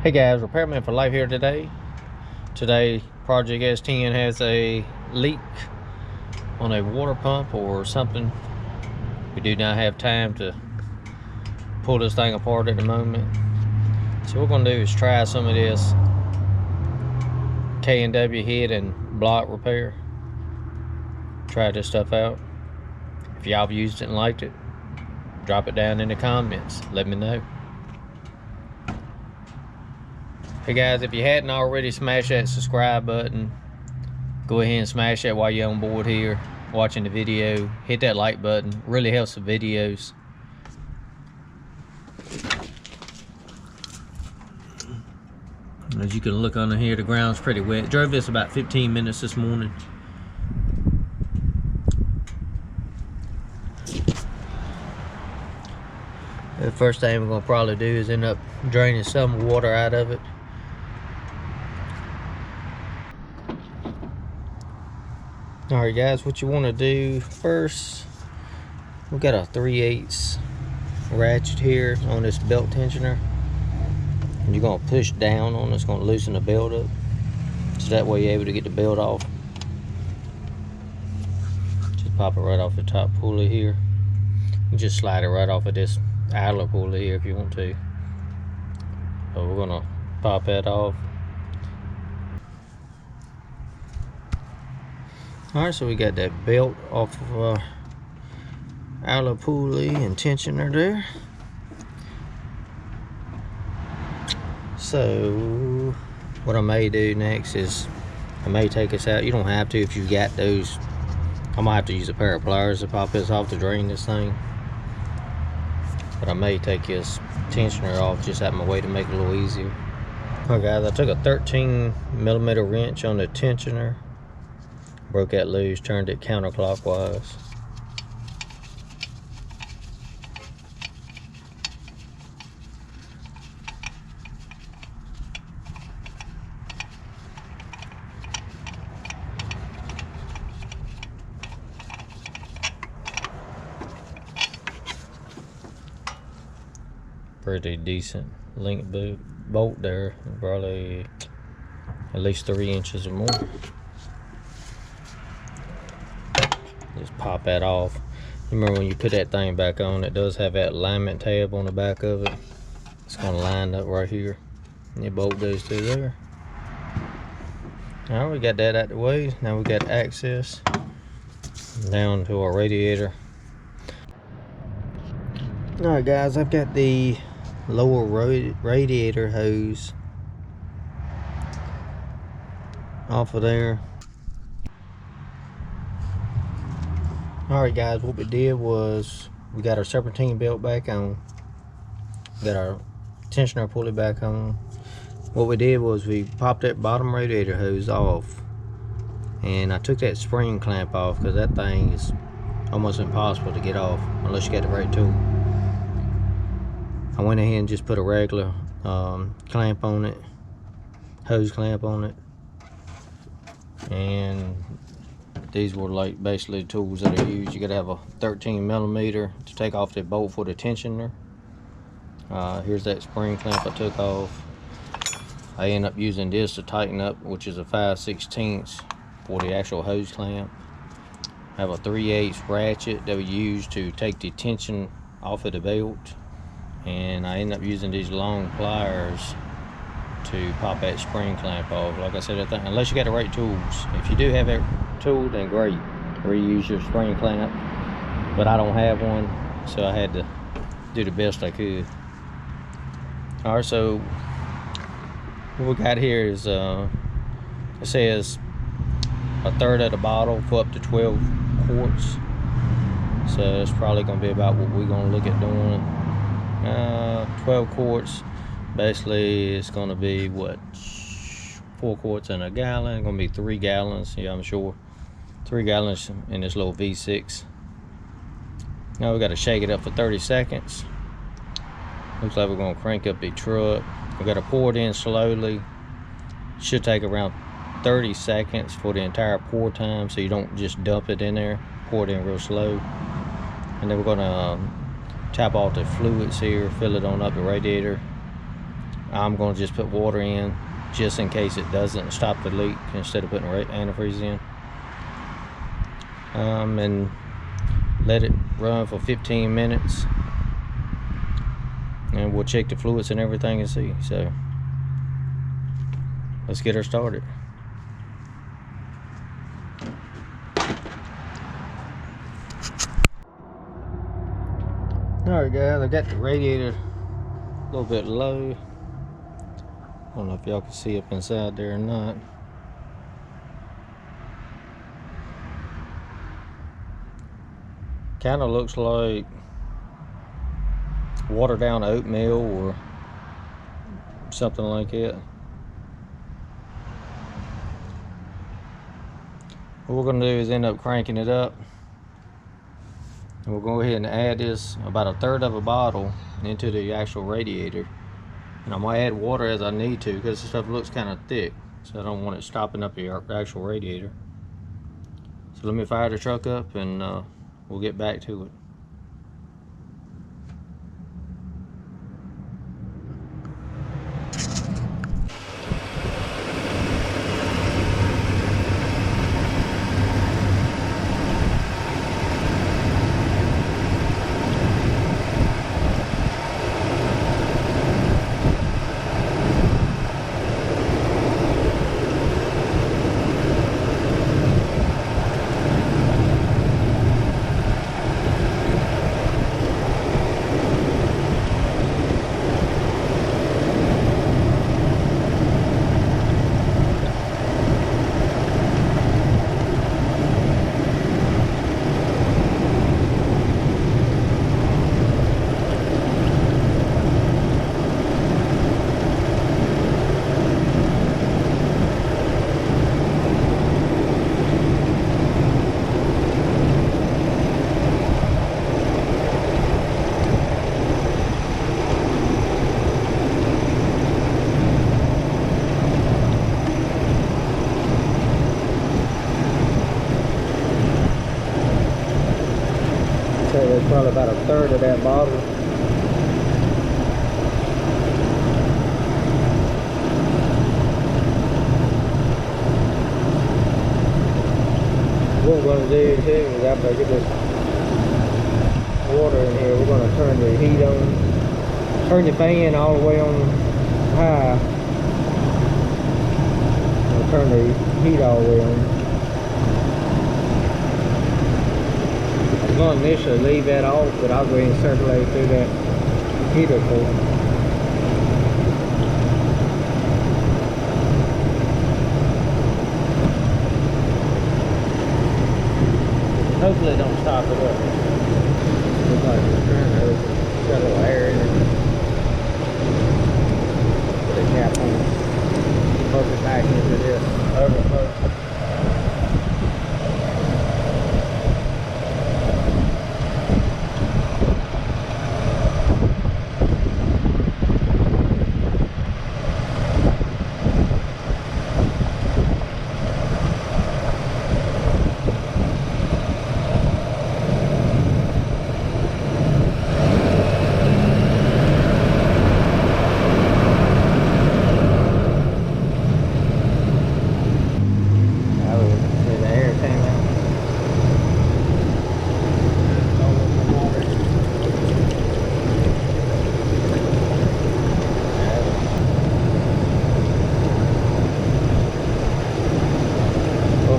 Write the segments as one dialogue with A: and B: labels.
A: Hey guys, Repairman for Life here today. Today, Project S10 has a leak on a water pump or something. We do not have time to pull this thing apart at the moment. So what we're going to do is try some of this K&W head and block repair. Try this stuff out. If y'all have used it and liked it, drop it down in the comments. Let me know. Hey guys, if you hadn't already, smash that subscribe button. Go ahead and smash that while you're on board here watching the video. Hit that like button, really helps the videos. As you can look under here, the ground's pretty wet. Drove this about 15 minutes this morning. The first thing we're gonna probably do is end up draining some water out of it. Alright guys, what you want to do first, we got a 3/8 ratchet here on this belt tensioner. And you're going to push down on it, it's going to loosen the belt up. So that way you're able to get the belt off. Just pop it right off the top pulley here. You just slide it right off of this idler pulley here if you want to. So we're going to pop that off. Alright, so we got that belt off of our idler pulley and tensioner there. So what I may do next is I may take this out. You don't have to if you've got those. I might have to use a pair of pliers to pop this off to drain this thing. But I may take this tensioner off just out of my way to make it a little easier. Alright guys, I took a 13mm wrench on the tensioner. Broke that loose, turned it counterclockwise. Pretty decent link bolt there, probably at least 3 inches or more. Just pop that off. You remember when you put that thing back on, it does have that alignment tab on the back of it. It's going to line up right here, and you bolt those two there. Alright, we got that out the way. Now we got access down to our radiator. Alright guys, I've got the lower radiator hose off of there. Alright guys, what we did was we got our serpentine belt back on, got our tensioner pulley back on. What we did was we popped that bottom radiator hose off, and I took that spring clamp off because that thing is almost impossible to get off unless you got the right tool. I went ahead and just put a regular clamp on it, hose clamp on it, and these were like basically the tools that I use. You gotta have a 13mm to take off the bolt for the tensioner. Here's that spring clamp I took off. I end up using this to tighten up, which is a 5/16 for the actual hose clamp. I have a 3/8 ratchet that we use to take the tension off of the belt, and I end up using these long pliers to pop that spring clamp off. Like I said, unless you got the right tools. If you do have that tool, then great, reuse your spring clamp, but I don't have one, so I had to do the best I could. Alright, so what we got here is it says a third of the bottle for up to 12 quarts, so it's probably going to be about what we're going to look at doing. 12 quarts, basically it's going to be what, 4 quarts in a gallon. It's going to be 3 gallons, yeah, I'm sure 3 gallons in this little V6. Now we got to shake it up for 30 seconds. Looks like we're going to crank up the truck. We got to pour it in slowly. Should take around 30 seconds for the entire pour time, so you don't just dump it in there. Pour it in real slow, and then we're going to tap off the fluids here, fill it on up the radiator, I'm going to just put water in just in case it doesn't stop the leak instead of putting antifreeze in. And let it run for 15 minutes, and we'll check the fluids and everything and see. So let's get her started. Alright guys, I got the radiator a little bit low. I don't know if y'all can see up inside there or not. Kind of looks like watered down oatmeal or something like that. What we're going to do is end up cranking it up, and we'll go ahead and add this about 1/3 of a bottle into the actual radiator. And I'm going to add water as I need to because this stuff looks kind of thick, so I don't want it stopping up the actual radiator. So let me fire the truck up and we'll get back to it. Probably about 1/3 of that bottle. What we're going to do too is after I get this water in here, we're going to turn the heat on, turn the fan all the way on high, and turn the heat all the way on. I'm going to initially leave that off, but I'll go ahead and circulate through that heater cord. Hopefully it don't stop it up. Looks like it's trying to shut a little air in it. Put a cap on it. Plug it back into this overflow.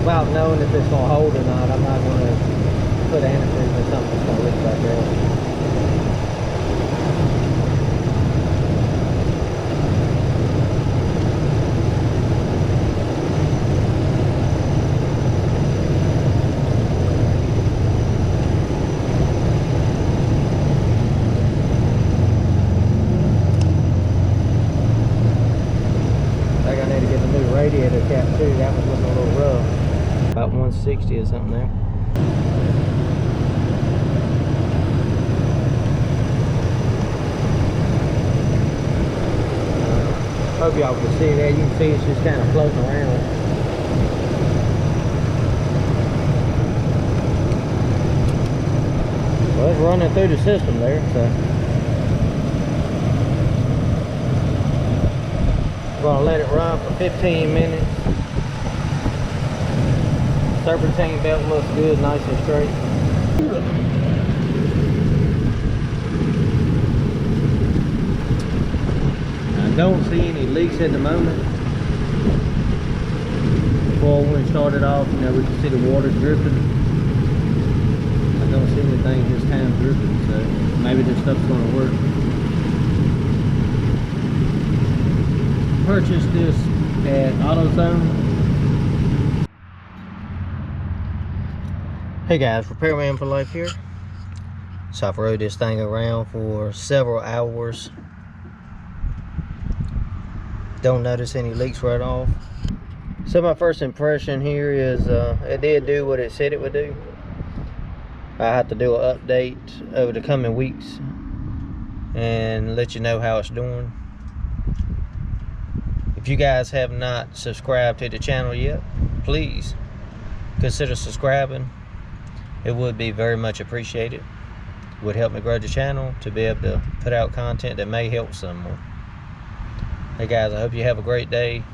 A: Without knowing if it's going to hold or not, I'm not going to put antifreeze in something that's going to leak back there. I think I need to get a new radiator cap too. That one's looking a little rough. About 160 or something there. Hope y'all can see that. You can see it's just kind of floating around. Well, it's running through the system there, so. Gonna let it run for 15 minutes. Serpentine belt looks good, nice and straight. I don't see any leaks at the moment. Before when it started off, you know, we can see the water dripping. I don't see anything this time dripping, so maybe this stuff's gonna work. Purchased this at AutoZone. Hey guys, Repairman for Life here. So I've rode this thing around for several hours. Don't notice any leaks right off. So my first impression here is it did do what it said it would do. I have to do an update over the coming weeks and let you know how it's doing. If you guys have not subscribed to the channel yet, please consider subscribing. It would be very much appreciated. It would help me grow the channel to be able to put out content that may help someone. Hey guys, I hope you have a great day.